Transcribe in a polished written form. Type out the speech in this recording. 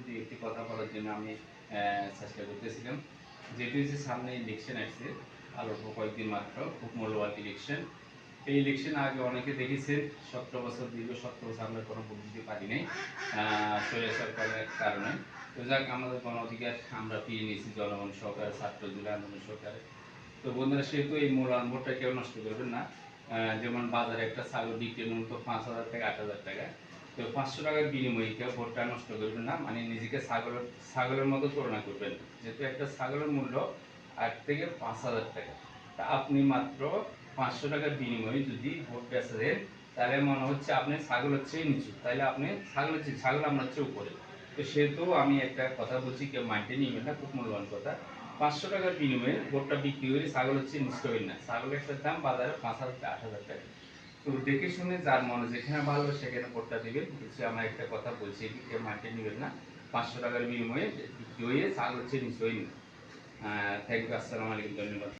দুই একটি কথা বলার জন্য আমি চেষ্টা করতেছিলাম। যেহেতু যে সামনে ইলেকশন আসছে, আর অল্প কয়েকদিন মাত্র, খুব মূল্যবান ইলেকশন। এই ইলেকশন আগে অনেকে দেখেছেন, 17 বছর দীর্ঘ 17 বছর আমরা কোনো ভোট দিতে পারি নাই স্বৈরাচার সরকারের কারণে। তো যাক, আমাদের গণ অধিকার আমরা পেয়ে নিয়েছি জনগণ সহকারে, ছাত্র জুলাই আন্দোলন সহকারে। তো বন্ধুরা, সেহেতু এই মূল্যবান ভোটটা কেউ নষ্ট করবেন না। যেমন বাজারে একটা ছাগল বিক্রি মূলত 5,000 থেকে 8,000 টাকা। তো 500 টাকার বিনিময়ে কেউ ভোটটা নষ্ট করবেন না, মানে নিজেকে ছাগলের মতো তুলনা করবেন না। যেহেতু একটা ছাগলের মূল্য 8 থেকে 5,000 টাকা, তা আপনি মাত্র 500 টাকার বিনিময়ে যদি ভোট বেচা দেন, তাহলে মনে হচ্ছে আপনি ছাগলের চেয়ে নিচু, তাহলে আপনি ছাগল আপনার চেয়ে উপরে। তো সেহেতু আমি একটা কথা বলছি, কেউ মাইন্ডে নিবেন না, খুব মূল্যবান কথা। 500 টাকার বিনিময়ে ভোটটা বিক্রি করে ছাগল হচ্ছে নিশ্চিত হবেন না। ছাগলের একটা দাম বাজারে 5,000 থেকে 8,000 টাকা। তো দেখে শুনে যার মনে যেখানে ভালো সেখানে ভোটটা দিবেন। কিছু আমার একটা কথা বলছি, কেউ মাইন্ডে নিবেন না। 500 টাকার বিনিময়ে বিক্রি হয়ে ছাগল হচ্ছে নিশ্চিত হবেন না। থ্যাংক ইউ, আসসালামু আলাইকুম, ধন্যবাদ।